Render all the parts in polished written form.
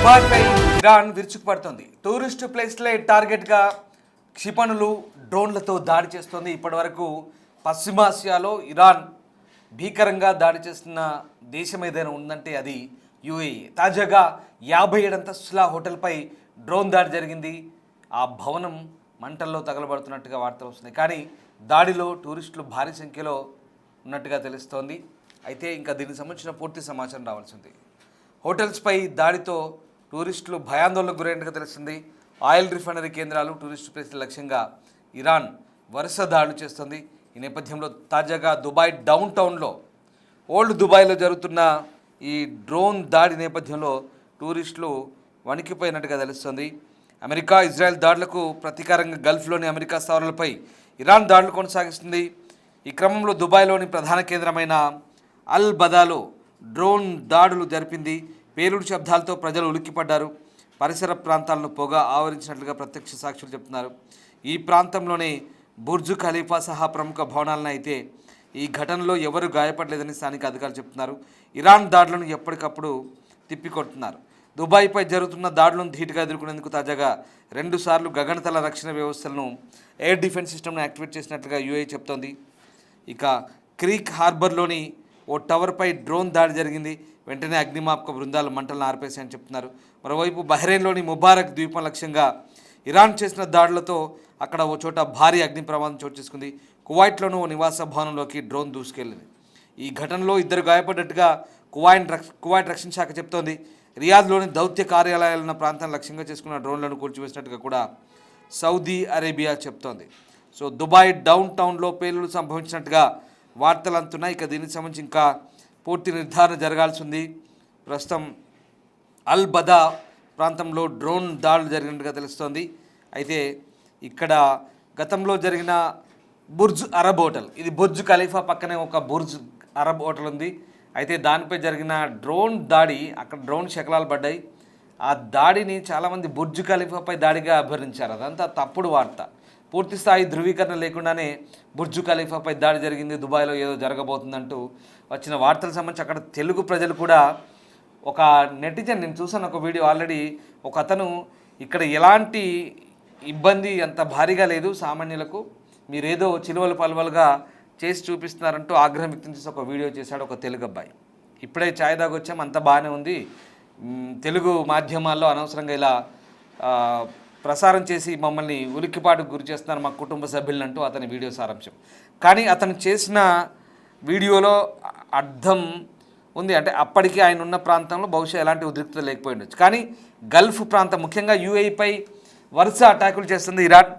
దుబాయ్పై Iran విరుచుకుపడుతోంది. Tourist ప్లేస్లే టార్గెట్గా క్షిపణులు డ్రోన్లతో దాడి చేస్తోంది. ఇప్పటివరకు పశ్చిమాసియాలో ఇరాన్ భీకరంగా దాడి చేస్తున్న దేశం ఏదైనా ఉందంటే అది యుఏఈ. తాజాగా 57 అంతస్తుల హోటల్పై డ్రోన్ దాడి జరిగింది. ఆ భవనం మంటల్లో తగలబడుతున్నట్టుగా వార్తలు వస్తున్నాయి. కానీ దాడిలో టూరిస్టులు భారీ సంఖ్యలో ఉన్నట్టుగా తెలుస్తోంది. అయితే ఇంకా దీనికి సంబంధించిన పూర్తి సమాచారం రావాల్సింది. హోటల్స్పై దాడితో టూరిస్టులు భయాందోళనకు గురైనట్టుగా తెలుస్తుంది. ఆయిల్ రిఫైనరీ కేంద్రాలు, టూరిస్టు ప్లేస్ల లక్ష్యంగా ఇరాన్ వరుస దాడులు చేస్తుంది. ఈ నేపథ్యంలో తాజాగా దుబాయ్ డౌన్ టౌన్లో ఓల్డ్ దుబాయ్లో జరుగుతున్న ఈ డ్రోన్ దాడి నేపథ్యంలో టూరిస్టులు వణికిపోయినట్టుగా తెలుస్తుంది. అమెరికా, ఇజ్రాయెల్ దాడులకు ప్రతీకారంగా గల్ఫ్లోని అమెరికా స్థావరాలపై ఇరాన్ దాడులు కొనసాగిస్తుంది. ఈ క్రమంలో దుబాయ్లోని ప్రధాన కేంద్రమైన అల్ బదాలో డ్రోన్ దాడులు జరిపింది. పేలుడు శబ్దాలతో ప్రజలు ఉలిక్కిపడ్డారు. పరిసర ప్రాంతాలను పొగ ఆవరించినట్లుగా ప్రత్యక్ష సాక్షులు చెప్తున్నారు. ఈ ప్రాంతంలోనే బుర్జు ఖలీఫా సహా ప్రముఖ భవనాలను అయితే ఈ ఘటనలో ఎవరు గాయపడలేదని స్థానిక అధికారులు చెప్తున్నారు. ఇరాన్ దాడులను ఎప్పటికప్పుడు తిప్పికొడుతున్నారు. దుబాయ్పై జరుగుతున్న దాడులను ధీటుగా ఎదుర్కొనేందుకు తాజాగా 2 సార్లు గగనతల రక్షణ వ్యవస్థలను ఎయిర్ డిఫెన్స్ సిస్టమ్ను యాక్టివేట్ చేసినట్లుగా యుఏఈ చెప్తోంది. ఇక క్రీక్ హార్బర్లోని ఓ టవర్పై డ్రోన్ దాడి జరిగింది. వెంటనే అగ్నిమాపక బృందాలు మంటలను ఆర్పేశాయని చెప్తున్నారు. మరోవైపు బహ్రెయిన్లోని ముబారక్ ద్వీపం లక్ష్యంగా ఇరాన్ చేసిన దాడులతో అక్కడ ఓ చోట భారీ అగ్ని ప్రమాదం చోటు చేసుకుంది. కువైట్లోనూ ఓ నివాస భవనంలోకి డ్రోన్ దూసుకెళ్లింది. ఈ ఘటనలో 2 గాయపడ్డట్టుగా కువైట్ రక్షణ శాఖ చెప్తోంది. రియాద్లోని దౌత్య కార్యాలయాలున్న ప్రాంతాన్ని లక్ష్యంగా చేసుకున్న డ్రోన్లను కూల్చివేసినట్టుగా కూడా సౌదీ అరేబియా చెప్తోంది. సో దుబాయ్ డౌన్ టౌన్లో పేలుడు సంభవించినట్టుగా వార్తలు అందుతున్నాయి. ఇక దీనికి సంబంధించి ఇంకా పూర్తి నిర్ధారణ జరగాల్సి ఉంది. ప్రస్తుతం అల్ బదా ప్రాంతంలో డ్రోన్ దాడులు జరిగినట్టుగా తెలుస్తోంది. అయితే ఇక్కడ గతంలో జరిగిన బుర్జ్ అరబ్ హోటల్, ఇది బుర్జ్ ఖలీఫా పక్కనే ఒక బుర్జ్ అరబ్ హోటల్ ఉంది. అయితే దానిపై జరిగిన డ్రోన్ దాడి, అక్కడ డ్రోన్ శకలాలు పడ్డాయి. ఆ దాడిని చాలామంది బుర్జ్ ఖలీఫాపై దాడిగా అభివర్ణించారు. అదంతా తప్పుడు వార్త. పూర్తి స్థాయి ధృవీకరణ లేకుండానే బుర్జ్ ఖలీఫాపై దాడి జరిగింది, దుబాయ్లో ఏదో జరగబోతుందంటూ వచ్చిన వార్తలకు సంబంధించి అక్కడ తెలుగు ప్రజలు కూడా ఒక నెటిజన్, నేను చూసాను ఒక వీడియో ఆల్రెడీ, ఒక అతను ఇక్కడ ఎలాంటి ఇబ్బంది అంత భారీగా లేదు సామాన్యులకు, మీరేదో చిలువలు పలువలుగా చేసి చూపిస్తున్నారంటూ ఆగ్రహం వ్యక్తం చేసి ఒక వీడియో చేశాడు ఒక తెలుగు అబ్బాయి. ఇప్పుడే ఛాయ్ దాగొచ్చాం, అంత బాగానే ఉంది, తెలుగు మాధ్యమాల్లో అనవసరంగా ఇలా ప్రసారం చేసి మమ్మల్ని ఉలిక్కిపాటుకు గురి చేస్తున్నారు మా కుటుంబ సభ్యులంటూ అతని వీడియో సారాంశం. కానీ అతను చేసిన వీడియోలో అర్థం ఉంది. అంటే అప్పటికి ఆయన ఉన్న ప్రాంతంలో బహుశా ఎలాంటి ఉద్రిక్తత లేకపోయి ఉండొచ్చు. కానీ గల్ఫ్ ప్రాంతం, ముఖ్యంగా యుఏఈపై వరుస అటాకులు చేస్తుంది ఇరాన్.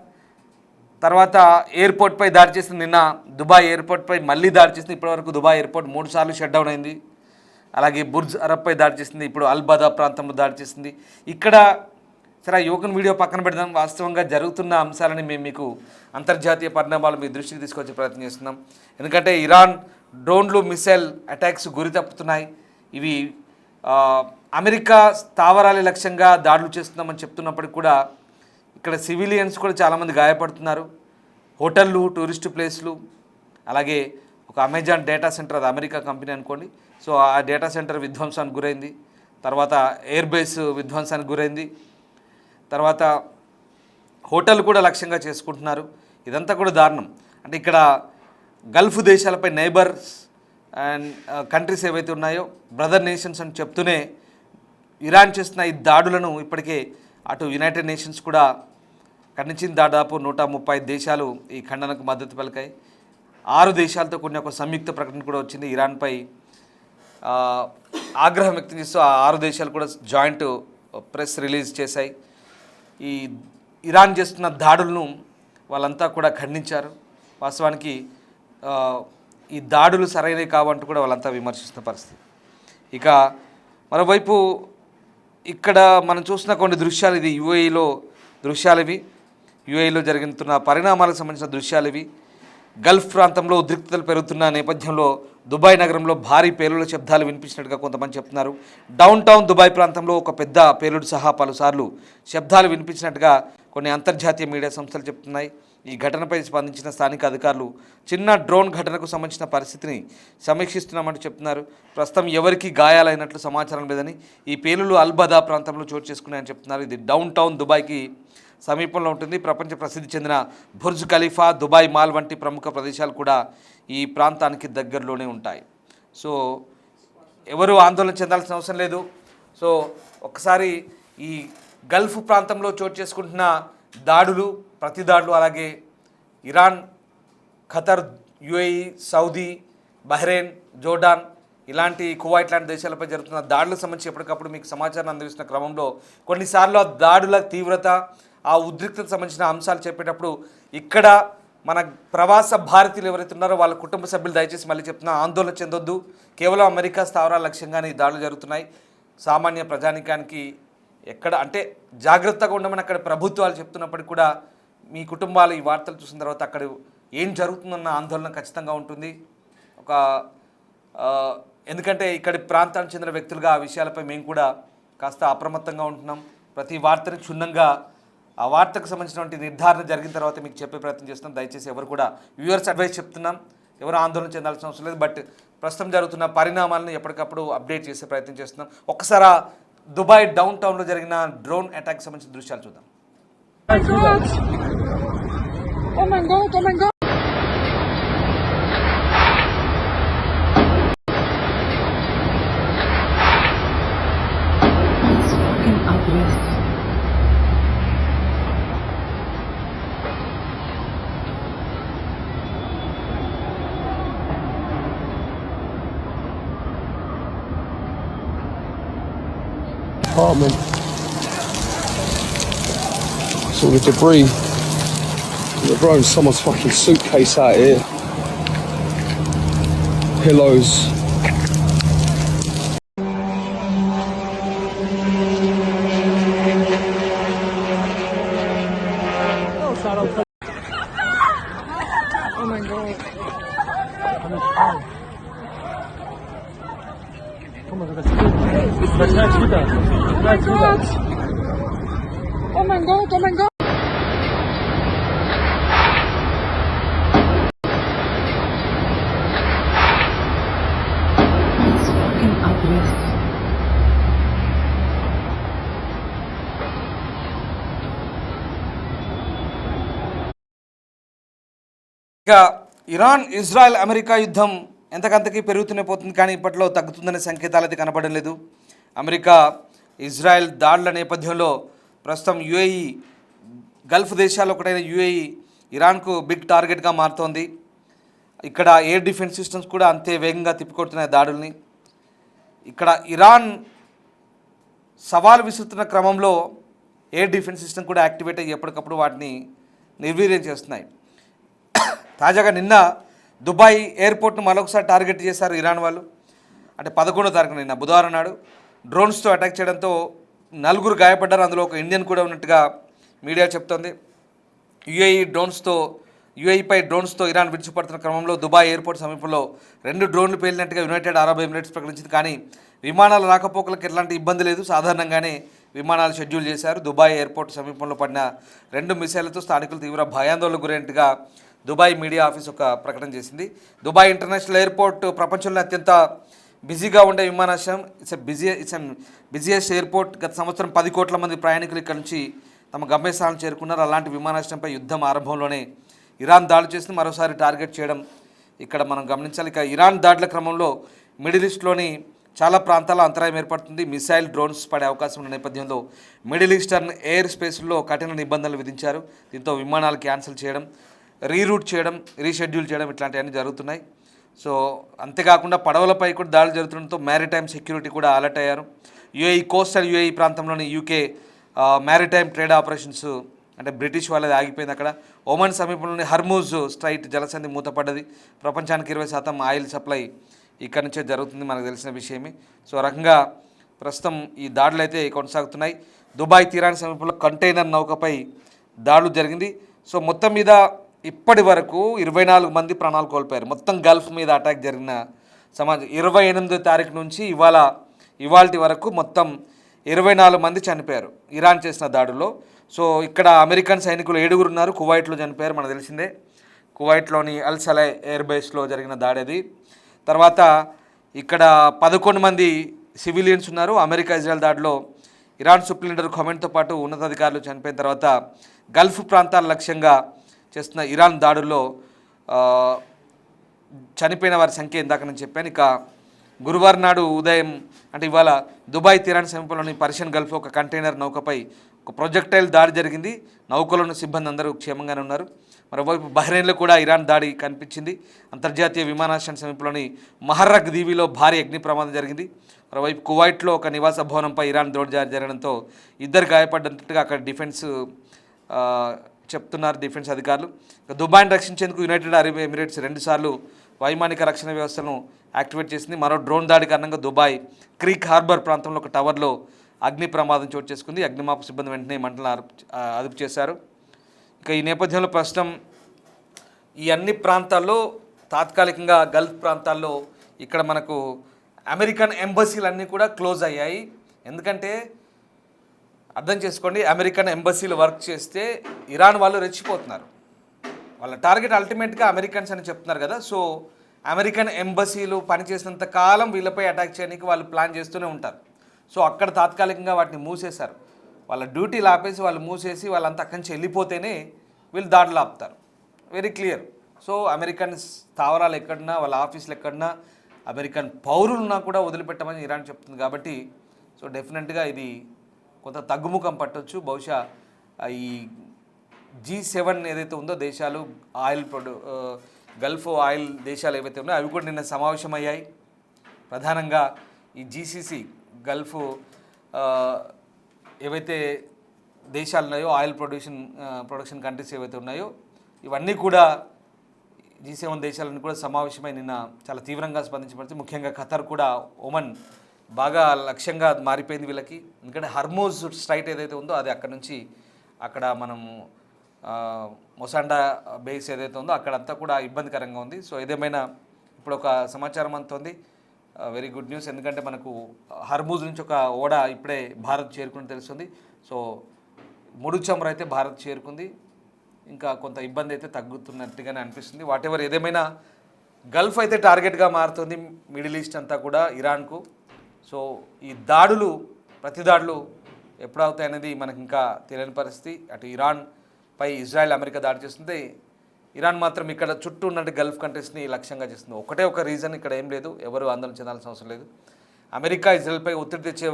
తర్వాత ఎయిర్పోర్ట్పై దాడి చేసింది. నిన్న దుబాయ్ ఎయిర్పోర్ట్పై మళ్ళీ దాడి చేసింది. ఇప్పటివరకు దుబాయ్ ఎయిర్పోర్ట్ 3 సార్లు షట్ డౌన్ అయింది. అలాగే బుర్జ్ అరబ్పై దాడి చేసింది. ఇప్పుడు అల్ బదా ప్రాంతంలో దాడి చేసింది. ఇక్కడ సరే యువకుని వీడియో పక్కన పెడదాం. వాస్తవంగా జరుగుతున్న అంశాలని మేము మీకు అంతర్జాతీయ పరిణామాలు మీ దృష్టికి తీసుకొచ్చే ప్రయత్నం చేస్తున్నాం. ఎందుకంటే ఇరాన్ డ్రోన్లు, మిసైల్ అటాక్స్ గురి తప్పుతున్నాయి. ఇవి అమెరికా స్థావరాల లక్ష్యంగా దాడులు చేస్తున్నామని చెప్తున్నప్పటికీ కూడా ఇక్కడ సివిలియన్స్ కూడా చాలామంది గాయపడుతున్నారు. హోటళ్ళు, టూరిస్టు ప్లేస్లు, అలాగే ఒక అమెజాన్ డేటా సెంటర్, అది అమెరికా కంపెనీ అనుకోండి. సో ఆ డేటా సెంటర్ విధ్వంసానికి గురైంది. తర్వాత ఎయిర్ బేస్ విధ్వంసానికి గురైంది. తర్వాత హోటల్ కూడా లక్ష్యంగా చేసుకుంటున్నారు. ఇదంతా కూడా దారుణం. అంటే ఇక్కడ గల్ఫ్ దేశాలపై నైబర్స్ అండ్ కంట్రీస్ ఏవైతే ఉన్నాయో బ్రదర్ నేషన్స్ అని చెప్తూనే ఇరాన్ చేస్తున్న ఈ దాడులను ఇప్పటికే అటు యునైటెడ్ నేషన్స్ కూడా ఖండించిన. దాదాపు 130 దేశాలు ఈ ఖండనకు మద్దతు పలికాయి. 6 దేశాలతో కొన్ని ఒక సంయుక్త ప్రకటన కూడా వచ్చింది. ఇరాన్పై ఆగ్రహం వ్యక్తం చేస్తూ ఆ 6 దేశాలు కూడా జాయింట్ ప్రెస్ రిలీజ్ చేశాయి. ఈ ఇరాన్ చేస్తున్న దాడులను వాళ్ళంతా కూడా ఖండించారు. వాస్తవానికి ఈ దాడులు సరైనవి కావంటూ కూడా వాళ్ళంతా విమర్శిస్తున్న పరిస్థితి. ఇక మరోవైపు ఇక్కడ మనం చూస్తున్న కొన్ని దృశ్యాలు, ఇది యుఏఈలో దృశ్యాలు, ఇవి యుఏఈలో జరుగుతున్న పరిణామాలకు సంబంధించిన దృశ్యాలు ఇవి. గల్ఫ్ ప్రాంతంలో ఉద్రిక్తతలు పెరుగుతున్న నేపథ్యంలో దుబాయ్ నగరంలో భారీ పేలుళ్ల శబ్దాలు వినిపించినట్టుగా కొంతమంది చెప్తున్నారు. డౌన్ టౌన్ దుబాయ్ ప్రాంతంలో ఒక పెద్ద పేలుడు సహా పలుసార్లు శబ్దాలు వినిపించినట్టుగా కొన్ని అంతర్జాతీయ మీడియా సంస్థలు చెప్తున్నాయి. ఈ ఘటనపై స్పందించిన స్థానిక అధికారులు చిన్న డ్రోన్ ఘటనకు సంబంధించిన పరిస్థితిని సమీక్షిస్తున్నామంటూ చెప్తున్నారు. ప్రస్తుతం ఎవరికి గాయాలైనట్లు సమాచారం లేదని, ఈ పేలులు అల్బదా ప్రాంతంలో చోటు చేసుకున్నాయని చెప్తున్నారు. ఇది డౌన్ టౌన్ దుబాయ్కి సమీపంలో ఉంటుంది. ప్రపంచ ప్రసిద్ధి చెందిన బుర్జ్ ఖలీఫా, దుబాయ్ మాల్ వంటి ప్రముఖ ప్రదేశాలు కూడా ఈ ప్రాంతానికి దగ్గరలోనే ఉంటాయి. సో ఎవరు ఆందోళన చెందాల్సిన అవసరం లేదు. సో ఒక్కసారి ఈ గల్ఫ్ ప్రాంతంలో చోటు చేసుకుంటున్న దాడులు, ప్రతి దాడులు, అలాగే Iran, Qatar, UAE, Saudi, Bahrain, Jordan ఇలాంటి కువైట్ లాంటి దేశాలపై జరుగుతున్న దాడులకు సంబంధించి ఎప్పటికప్పుడు మీకు సమాచారం అందిస్తున్న క్రమంలో కొన్నిసార్లు ఆ దాడుల తీవ్రత, ఆ ఉద్రిక్తతకు సంబంధించిన అంశాలు చెప్పేటప్పుడు ఇక్కడ మన ప్రవాస భారతీయులు ఎవరైతే ఉన్నారో వాళ్ళ కుటుంబ సభ్యులు దయచేసి మళ్ళీ చెప్తున్నా, ఆందోళన చెందొద్దు. కేవలం అమెరికా స్థావరాల లక్ష్యంగానే ఈ దాడులు జరుగుతున్నాయి. సామాన్య ప్రజానికానికి ఎక్కడ అంటే జాగ్రత్తగా ఉండమని అక్కడ ప్రభుత్వాలు చెప్తున్నప్పటికీ కూడా మీ కుటుంబాలు ఈ వార్తలు చూసిన తర్వాత అక్కడ ఏం జరుగుతుందన్న ఆందోళన ఖచ్చితంగా ఉంటుంది. ఎందుకంటే ఇక్కడి ప్రాంతానికి చెందిన వ్యక్తులుగా ఆ విషయాలపై మేము కూడా కాస్త అప్రమత్తంగా ఉంటున్నాం. ప్రతి వార్తని క్షుణ్ణంగా ఆ వార్తకు సంబంధించినటువంటి నిర్ధారణ జరిగిన తర్వాత మీకు చెప్పే ప్రయత్నం చేస్తున్నాం. దయచేసి ఎవరు కూడా వ్యూవర్స్ అడ్వైస్ చెప్తున్నాం, ఎవరు ఆందోళన చెందాల్సిన అవసరం లేదు. బట్ ప్రస్తుతం జరుగుతున్న పరిణామాలను ఎప్పటికప్పుడు అప్డేట్ చేసే ప్రయత్నం చేస్తున్నాం. ఒక్కసారి దుబాయ్ డౌన్ టౌన్లో జరిగిన డ్రోన్ అటాక్ సంబంధించిన దృశ్యాలు చూద్దాం. Apartment. It's all the debris. They've thrown someone's fucking suitcase out here. Pillows. Oh my god. Oh my god, oh my god. ఇక ఇరాన్, ఇజ్రాయెల్, అమెరికా యుద్ధం ఎంతకంతకీ పెరుగుతూనే పోతుంది, కానీ ఇప్పట్లో తగ్గుతుందనే సంకేతాలు అయితే కనపడడం లేదు. అమెరికా, ఇజ్రాయెల్ దాడుల నేపథ్యంలో ప్రస్తుతం యుఏఈ, గల్ఫ్ దేశాల్లో ఒకటైన యుఏఈ ఇరాన్కు బిగ్ టార్గెట్గా మారుతోంది. ఇక్కడ ఎయిర్ డిఫెన్స్ సిస్టమ్స్ కూడా అంతే వేగంగా తిప్పికొడుతున్నాయి దాడుల్ని. ఇక్కడ ఇరాన్ సవాల్ విసురుతున్న క్రమంలో ఎయిర్ డిఫెన్స్ సిస్టమ్ కూడా యాక్టివేట్ అయ్యి ఎప్పటికప్పుడు వాటిని నిర్వీర్యం చేస్తున్నాయి. తాజాగా నిన్న దుబాయ్ ఎయిర్పోర్ట్ను మరొకసారి టార్గెట్ చేశారు ఇరాన్ వాళ్ళు. అంటే 11వ తారీఖున నిన్న బుధవారం నాడు డ్రోన్స్తో అటాక్ చేయడంతో 4 గాయపడ్డారు. అందులో ఒక ఇండియన్ కూడా ఉన్నట్టుగా మీడియా చెప్తోంది. యుఏఈపై డ్రోన్స్తో ఇరాన్ విడిచిపడుతున్న క్రమంలో దుబాయ్ ఎయిర్పోర్ట్ సమీపంలో 2 డ్రోన్లు పేలినట్టుగా యునైటెడ్ అరబ్ ఎమిరేట్స్ ప్రకటించింది. కానీ విమానాల రాకపోకలకు ఎలాంటి ఇబ్బంది లేదు, సాధారణంగానే విమానాలు షెడ్యూల్ చేశారు. దుబాయ్ ఎయిర్పోర్ట్ సమీపంలో పడిన 2 మిసైళ్లతో స్థానికులు తీవ్ర భయాందోళనకు గురైనట్టుగా దుబాయ్ మీడియా ఆఫీస్ ఒక ప్రకటన చేసింది. దుబాయ్ ఇంటర్నేషనల్ ఎయిర్పోర్ట్ ప్రపంచంలో అత్యంత బిజీగా ఉండే విమానాశ్రయం. It's busiest airport. గత సంవత్సరం 10 కోట్ల మంది ప్రయాణికులు ఇక్కడ నుంచి తమ గమ్యస్థానం చేరుకున్నారు. అలాంటి విమానాశ్రయంపై యుద్ధం ఆరంభంలోనే ఇరాన్ దాడులు చేసి మరోసారి టార్గెట్ చేయడం ఇక్కడ మనం గమనించాలి. ఇక ఇరాన్ దాడుల క్రమంలో మిడిల్ ఈస్ట్లోని చాలా ప్రాంతాల్లో అంతరాయం ఏర్పడుతుంది. మిసైల్, డ్రోన్స్ పడే అవకాశం ఉన్న నేపథ్యంలో మిడిల్ ఈస్టర్న్ ఎయిర్ స్పేస్లో కఠిన నిబంధనలు విధించారు. దీంతో విమానాలు క్యాన్సిల్ చేయడం, రీరూట్ చేయడం, రీషెడ్యూల్ చేయడం ఇట్లాంటివన్నీ జరుగుతున్నాయి. సో అంతేకాకుండా పడవలపై కూడా దాడులు జరుగుతుండటంతో మ్యారిటైమ్ సెక్యూరిటీ కూడా అలర్ట్ అయ్యారు. యుఏఈ కోస్టల్ యుఏఈ ప్రాంతంలోని యూకే మ్యారిటైమ్ ట్రేడ్ ఆపరేషన్స్ అంటే బ్రిటిష్ వాళ్ళది ఆగిపోయింది. అక్కడ ఒమన్ సమీపంలోని హర్మూజ్ స్ట్రైట్ జలసంధి మూతపడ్డది. ప్రపంచానికి 20% ఆయిల్ సప్లై ఇక్కడ నుంచే జరుగుతుంది, మనకు తెలిసిన విషయమే. సో రకంగా ప్రస్తుతం ఈ దాడులు అయితే కొనసాగుతున్నాయి. దుబాయ్ తీరానికి సమీపంలో కంటైనర్ నౌకపై దాడులు జరిగింది. సో మొత్తం మీద ఇప్పటి వరకు 24 మంది ప్రాణాలు కోల్పోయారు. మొత్తం గల్ఫ్ మీద అటాక్ జరిగిన సమాజం 28వ తారీఖు నుంచి ఇవాల్టి వరకు మొత్తం 24 మంది చనిపోయారు ఇరాన్ చేసిన దాడుల్లో. సో ఇక్కడ అమెరికన్ సైనికులు 7 ఉన్నారు, కువైట్లో చనిపోయారు మనకు తెలిసిందే. కువైట్లోని అల్ సలై ఎయిర్ బేస్లో జరిగిన దాడి అది. తర్వాత ఇక్కడ 11 మంది సివిలియన్స్ ఉన్నారు. అమెరికా ఇజ్రాయెల్ దాడిలో ఇరాన్ సుప్రీం లీడర్ ఖొమైనీతో పాటు ఉన్నతాధికారులు చనిపోయిన తర్వాత గల్ఫ్ ప్రాంతాల లక్ష్యంగా చేస్తున్న ఇరాన్ దాడుల్లో చనిపోయిన వారి సంఖ్య ఇందాక నేను చెప్పాను. ఇక గురువారం నాడు ఉదయం అంటే ఇవాళ దుబాయ్ తీరానికి సమీపంలోని పర్షియన్ గల్ఫ్లో ఒక కంటైనర్ నౌకపై ఒక ప్రొజెక్టైల్ దాడి జరిగింది. నౌకలోని సిబ్బంది అందరూ క్షేమంగానే ఉన్నారు. మరోవైపు బహ్రెయిన్లో కూడా ఇరాన్ దాడి కనిపించింది. అంతర్జాతీయ విమానాశ్రయం సమీపంలోని మహర్రక్ దీవిలో భారీ అగ్ని ప్రమాదం జరిగింది. మరోవైపు కువైట్లో ఒక నివాస భవనంపై ఇరాన్ దాడి జరగడంతో 2 గాయపడ్డట్టుగా అక్కడ డిఫెన్స్ చెప్తున్నారు డిఫెన్స్ అధికారులు. దుబాయ్ని రక్షించేందుకు యునైటెడ్ అరబ్ ఎమిరేట్స్ 2 సార్లు వైమానిక రక్షణ వ్యవస్థను యాక్టివేట్ చేసింది. మరో డ్రోన్ దాడి కారణంగా దుబాయ్ క్రీక్ హార్బర్ ప్రాంతంలో ఒక టవర్లో అగ్ని ప్రమాదం చోటు చేసుకుంది. అగ్నిమాపక సిబ్బంది వెంటనే మంటలను అదుపు చేశారు. ఇక ఈ నేపథ్యంలో ప్రస్తుతం ఈ అన్ని ప్రాంతాల్లో తాత్కాలికంగా గల్ఫ్ ప్రాంతాల్లో ఇక్కడ మనకు అమెరికన్ ఎంబసీలు అన్నీ కూడా క్లోజ్ అయ్యాయి. ఎందుకంటే అర్థం చేసుకోండి, అమెరికన్ ఎంబసీలు వర్క్ చేస్తే ఇరాన్ వాళ్ళు రెచ్చిపోతున్నారు. వాళ్ళ టార్గెట్ అల్టిమేట్గా అమెరికన్స్ అని చెప్తున్నారు కదా. సో అమెరికన్ ఎంబసీలు పనిచేసినంత కాలం వీళ్ళపై అటాక్ చేయడానికి వాళ్ళు ప్లాన్ చేస్తూనే ఉంటారు. సో అక్కడ తాత్కాలికంగా వాటిని మూసేశారు. వాళ్ళ డ్యూటీలు ఆపేసి వాళ్ళు మూసేసి వాళ్ళంతా అక్కడి నుంచి వెళ్ళిపోతేనే వీళ్ళు దాడులు ఆపుతారు. Very clear. సో అమెరికన్ స్థావరాలు ఎక్కడన్నా, వాళ్ళ ఆఫీసులు ఎక్కడన్నా, అమెరికన్ పౌరులున్నా కూడా వదిలిపెట్టమని ఇరాన్ చెప్తుంది. కాబట్టి సో డెఫినెట్గా ఇది కొంత తగ్గుముఖం పట్టొచ్చు. బహుశా ఈ G7 ఏదైతే ఉందో దేశాలు గల్ఫ్ ఆయిల్ దేశాలు ఏవైతే ఉన్నాయో అవి కూడా నిన్న సమావేశమయ్యాయి. ప్రధానంగా ఈ GCC గల్ఫ్ ఏవైతే దేశాలు ఉన్నాయో ఆయిల్ ప్రొడక్షన్ కంట్రీస్ ఏవైతే ఉన్నాయో ఇవన్నీ కూడా G7 దేశాలను కూడా సమావేశమై నిన్న చాలా తీవ్రంగా స్పందించబడుతుంది. ముఖ్యంగా ఖతర్ కూడా, ఒమన్ బాగా లక్ష్యంగా మారిపోయింది వీళ్ళకి. ఎందుకంటే హర్మోజ్ స్ట్రైట్ ఏదైతే ఉందో అది అక్కడ నుంచి అక్కడ మనం మొసాండా బేస్ ఏదైతే ఉందో అక్కడంతా కూడా ఇబ్బందికరంగా ఉంది. సో ఏదేమైనా ఇప్పుడు ఒక సమాచారం అందుతోంది, వెరీ గుడ్ న్యూస్. ఎందుకంటే మనకు హర్మూజ్ నుంచి ఒక ఓడ ఇప్పుడే భారత్ చేరుకుని తెలుస్తుంది. సో ముడు చమురు అయితే భారత్ చేరుకుంది. ఇంకా కొంత ఇబ్బంది అయితే తగ్గుతున్నట్టుగానే అనిపిస్తుంది. వాటెవర్ ఏదేమైనా గల్ఫ్ అయితే టార్గెట్గా మారుతుంది, మిడిల్ ఈస్ట్ అంతా కూడా ఇరాన్కు. సో ఈ దాడులు, ప్రతి దాడులు ఎప్పుడవుతాయి అనేది మనకి ఇంకా తెలియని పరిస్థితి. అటు ఇరాన్ పై ఇజ్రాయెల్ అమెరికా దాడి చేస్తుంది, ఇరాన్ మాత్రం ఇక్కడ చుట్టూ ఉన్న గల్ఫ్ కంట్రీస్ని లక్ష్యంగా చేస్తుంది. ఒకటే ఒక రీజన్, ఇక్కడ ఏం లేదు, ఎవరు ఆందోళన చెందాల్సిన అవసరం లేదు. అమెరికా ఇజ్రాయెల్పై ఒత్తిడి తెచ్చే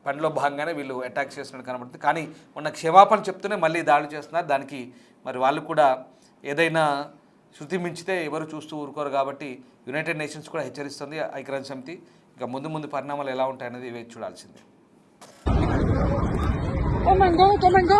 పనిలో భాగంగానే వీళ్ళు అటాక్ చేస్తున్నట్టు కనబడుతుంది. కానీ మొన్న క్షమాపణ చెప్తూనే మళ్ళీ దాడి చేస్తున్నారు. దానికి మరి వాళ్ళు కూడా ఏదైనా శృతి మించితే ఎవరు చూస్తూ ఊరుకోరు. కాబట్టి యునైటెడ్ నేషన్స్ కూడా హెచ్చరిస్తుంది, ఐక్యరాజ్య సమితి. ఇక ముందు పరిణామాలు ఎలా ఉంటాయనేది వేచి చూడాల్సిందే. Oh my God, oh my God.